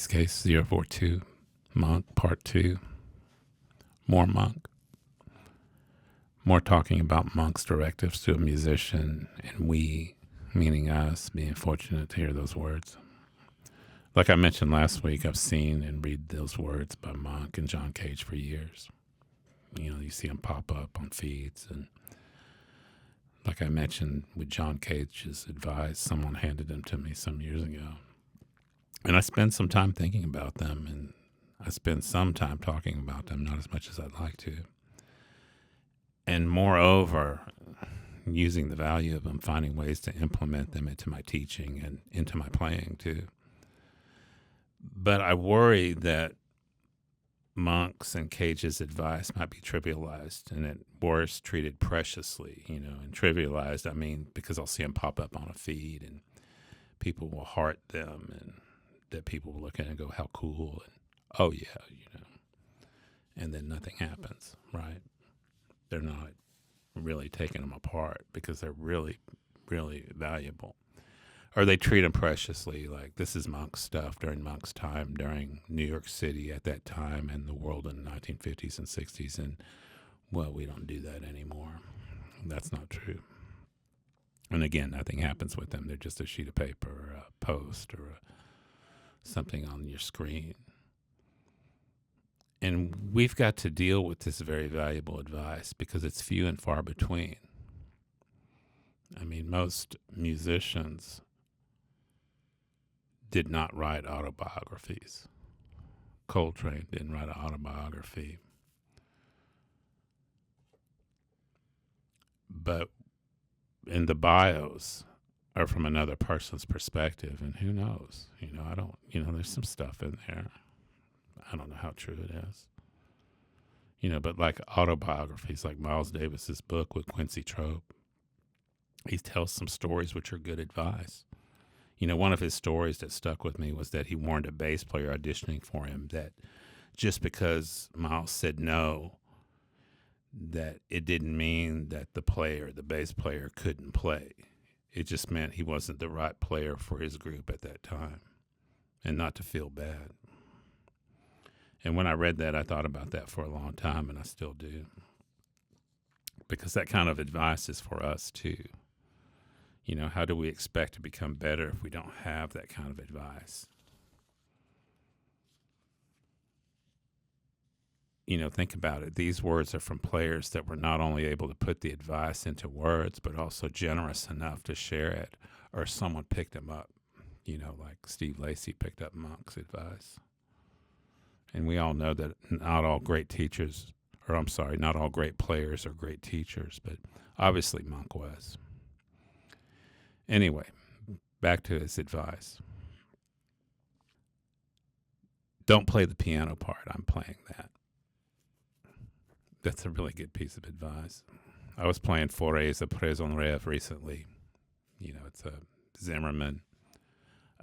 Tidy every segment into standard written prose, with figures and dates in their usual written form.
Base Case 042, Monk, Part 2, more Monk. More talking about Monk's directives to a musician, and we, meaning us, being fortunate to hear those words. Like I mentioned last week, I've seen and read those words by Monk and John Cage for years. You know, you see them pop up on feeds, and like I mentioned with John Cage's advice, someone handed them to me some years ago. And I spend some time thinking about them, and I spend some time talking about them, not as much as I'd like to. And moreover, using the value of them, finding ways to implement them into my teaching and into my playing too. But I worry that Monk's and Cage's advice might be trivialized and at worst treated preciously, and trivialized, I mean, because I'll see them pop up on a feed and people will heart them and that people will look at it and go, how cool, and oh yeah, and then nothing happens, right? They're not really taking them apart because they're really, really valuable. Or they treat them preciously, like this is Monk's stuff during Monk's time, during New York City at that time and the world in the 1950s and 60s. And, well, we don't do that anymore. That's not true. And again, nothing happens with them. They're just a sheet of paper or a post or something on your screen. And we've got to deal with this very valuable advice because it's few and far between. I mean, most musicians did not write autobiographies. Coltrane didn't write an autobiography. But in the bios are from another person's perspective, and who knows? There's some stuff in there. I don't know how true it is. But like autobiographies, like Miles Davis's book with Quincy Trope, he tells some stories which are good advice. One of his stories that stuck with me was that he warned a bass player auditioning for him that just because Miles said no, that it didn't mean that the bass player couldn't play. It just meant he wasn't the right player for his group at that time, and not to feel bad. And when I read that, I thought about that for a long time, and I still do. Because that kind of advice is for us, too. How do we expect to become better if we don't have that kind of advice? Think about it. These words are from players that were not only able to put the advice into words, but also generous enough to share it, or someone picked them up, like Steve Lacy picked up Monk's advice. And we all know that not all great players are great teachers, but obviously Monk was. Anyway, back to his advice. Don't play the piano part. I'm playing that. That's a really good piece of advice. I was playing Forêts de Prison Rêve recently. It's a Zimmerman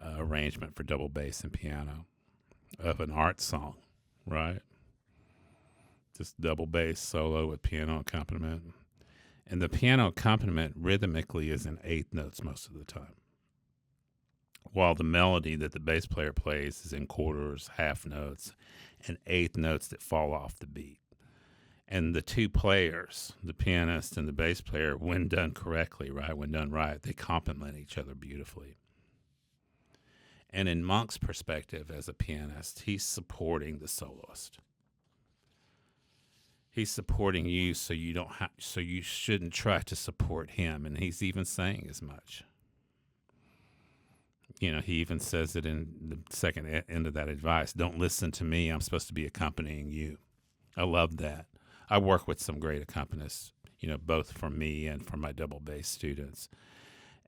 arrangement for double bass and piano of an art song, right? Just double bass solo with piano accompaniment. And the piano accompaniment rhythmically is in eighth notes most of the time, while the melody that the bass player plays is in quarters, half notes, and eighth notes that fall off the beat. And the two players, the pianist and the bass player, when done correctly, right, when done right, they complement each other beautifully. And in Monk's perspective as a pianist, he's supporting the soloist. He's supporting you, so you shouldn't try to support him, and he's even saying as much. He even says it in the second end of that advice. Don't listen to me. I'm supposed to be accompanying you. I love that. I work with some great accompanists, both for me and for my double bass students,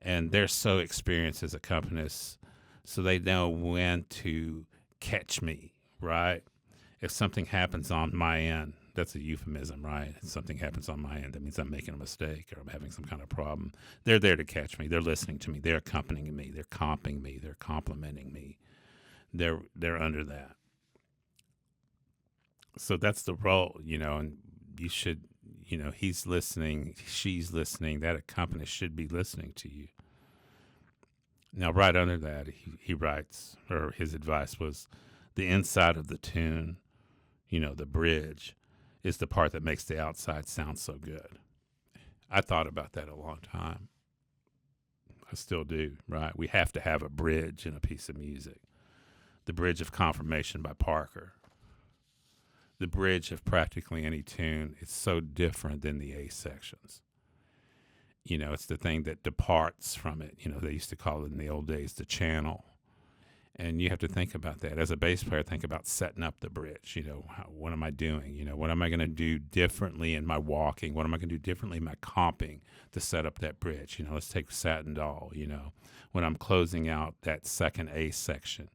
and they're so experienced as accompanists, so they know when to catch me, right? If something happens on my end, that's a euphemism, right? If something happens on my end, that means I'm making a mistake or I'm having some kind of problem. They're there to catch me. They're listening to me. They're accompanying me. They're comping me. They're complimenting me. They're under that. So that's the role, and you should, he's listening, she's listening, that accompanist should be listening to you. Now, right under that, he writes, or his advice was, the inside of the tune, the bridge, is the part that makes the outside sound so good. I thought about that a long time. I still do, right? We have to have a bridge in a piece of music. The Bridge of Confirmation by Parker. The bridge of practically any tune is so different than the A sections. It's the thing that departs from it. They used to call it in the old days the channel. And you have to think about that. As a bass player, think about setting up the bridge. What am I doing? What am I going to do differently in my walking? What am I going to do differently in my comping to set up that bridge? Let's take Satin Doll, when I'm closing out that second A section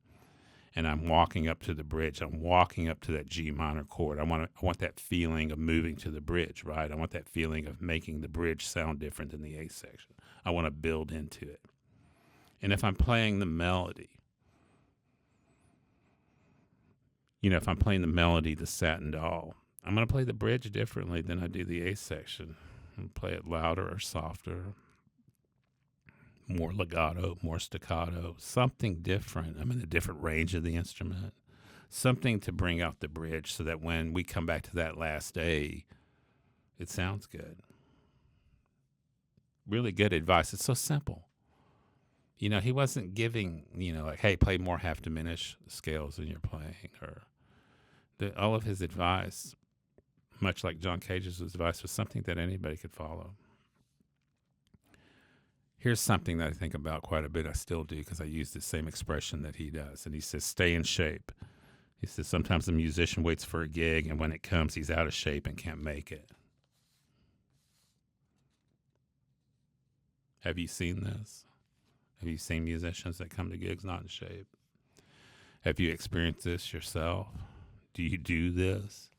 and I'm walking up to the bridge, I'm walking up to that G minor chord. I want that feeling of moving to the bridge, right? I want that feeling of making the bridge sound different than the A section. I want to build into it. And if I'm playing the melody, if I'm playing the melody, the Satin Doll, I'm going to play the bridge differently than I do the A section. I'm going to play it louder or softer, more legato, more staccato, something different. I'm in a different range of the instrument, something to bring out the bridge so that when we come back to that last A, it sounds good. Really good advice. It's so simple. He wasn't giving, like, hey, play more half diminished scales than you're playing, or all of his advice, much like John Cage's advice, was something that anybody could follow. Here's something that I think about quite a bit. I still do, because I use the same expression that he does. And he says, stay in shape. He says, sometimes the musician waits for a gig, and when it comes, he's out of shape and can't make it. Have you seen this? Have you seen musicians that come to gigs not in shape? Have you experienced this yourself? Do you do this?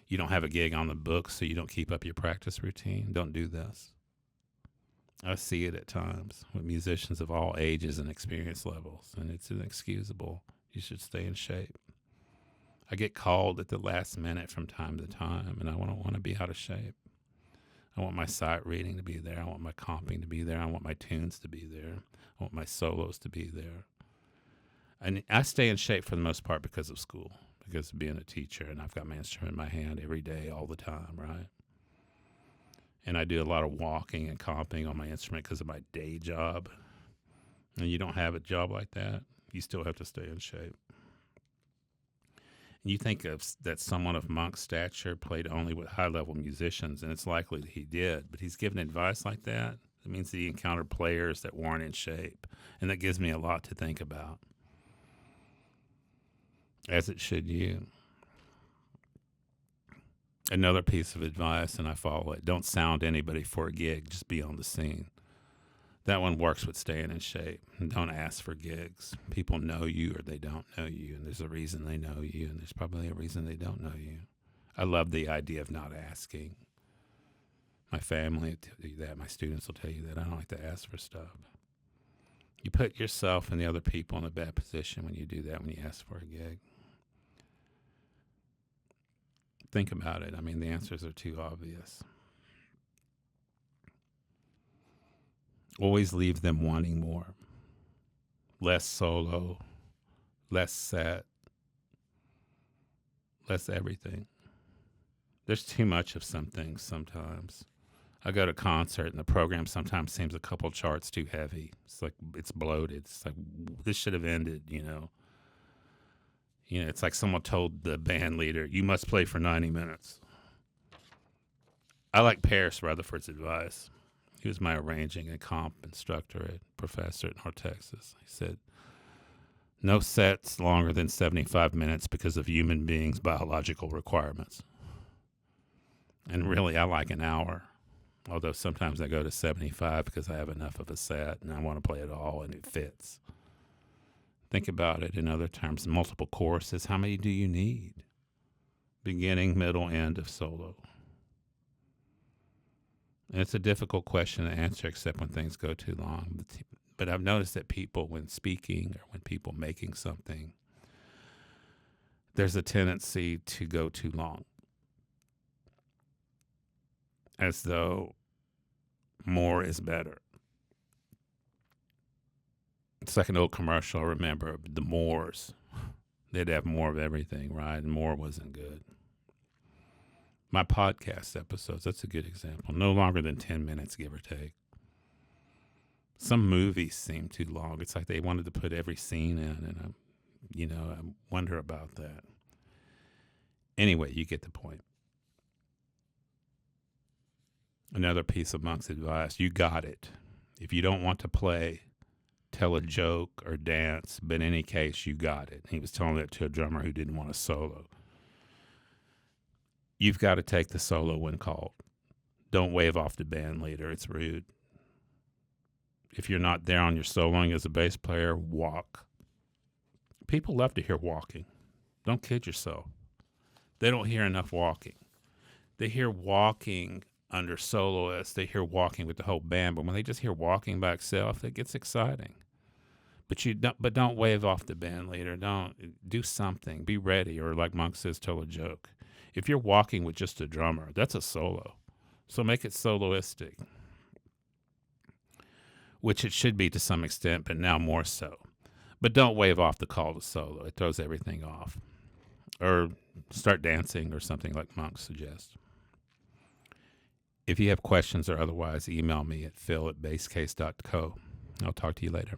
You don't have a gig on the books, so you don't keep up your practice routine? Don't do this. I see it at times with musicians of all ages and experience levels, and it's inexcusable. You should stay in shape. I get called at the last minute from time to time, and I don't want to be out of shape. I want my sight reading to be there. I want my comping to be there. I want my tunes to be there. I want my solos to be there. And I stay in shape for the most part because of school, because of being a teacher, and I've got my instrument in my hand every day, all the time, right? And I do a lot of walking and comping on my instrument because of my day job. And you don't have a job like that, you still have to stay in shape. And you think of that someone of Monk's stature played only with high-level musicians, and it's likely that he did, but he's given advice like that. It means that he encountered players that weren't in shape, and that gives me a lot to think about, as it should you. Another piece of advice, and I follow it: don't sound anybody for a gig, just be on the scene. That one works with staying in shape. And don't ask for gigs. People know you or they don't know you, and there's a reason they know you, and there's probably a reason they don't know you. I love the idea of not asking. My family will tell you that. My students will tell you that. I don't like to ask for stuff. You put yourself and the other people in a bad position when you do that, when you ask for a gig. Think about it. I mean, the answers are too obvious. Always leave them wanting more. Less solo, less set, less everything. There's too much of some things sometimes. I go to a concert and the program sometimes seems a couple charts too heavy. It's like it's bloated. It's like this should have ended, it's like someone told the band leader, you must play for 90 minutes. I like Paris Rutherford's advice. He was my arranging and comp instructor professor at North Texas. He said, no sets longer than 75 minutes because of human beings' biological requirements. And really, I like an hour. Although sometimes I go to 75 because I have enough of a set and I want to play it all and it fits. Think about it in other terms. Multiple choruses, how many do you need? Beginning, middle, end of solo. And it's a difficult question to answer except when things go too long. But I've noticed that people, when speaking or when people making something, there's a tendency to go too long. As though more is better. It's like an old commercial. I remember the Moors. They'd have more of everything, right? And more wasn't good. My podcast episodes, that's a good example. No longer than 10 minutes, give or take. Some movies seem too long. It's like they wanted to put every scene in, and I wonder about that. Anyway, you get the point. Another piece of Monk's advice: you got it. If you don't want to play, tell a joke or dance, but in any case, you got it. He was telling that to a drummer who didn't want a solo. You've got to take the solo when called. Don't wave off the band leader. It's rude. If you're not there on your soloing as a bass player, walk. People love to hear walking. Don't kid yourself. They don't hear enough walking. They hear walking under soloists. They hear walking with the whole band. But when they just hear walking by itself, it gets exciting. But don't wave off the band leader. Don't do something. Be ready. Or like Monk says, tell a joke. If you're walking with just a drummer, that's a solo. So make it soloistic, which it should be to some extent, but now more so. But don't wave off the call to solo. It throws everything off. Or start dancing or something like Monk suggests. If you have questions or otherwise, email me at phil@basscase.co. I'll talk to you later.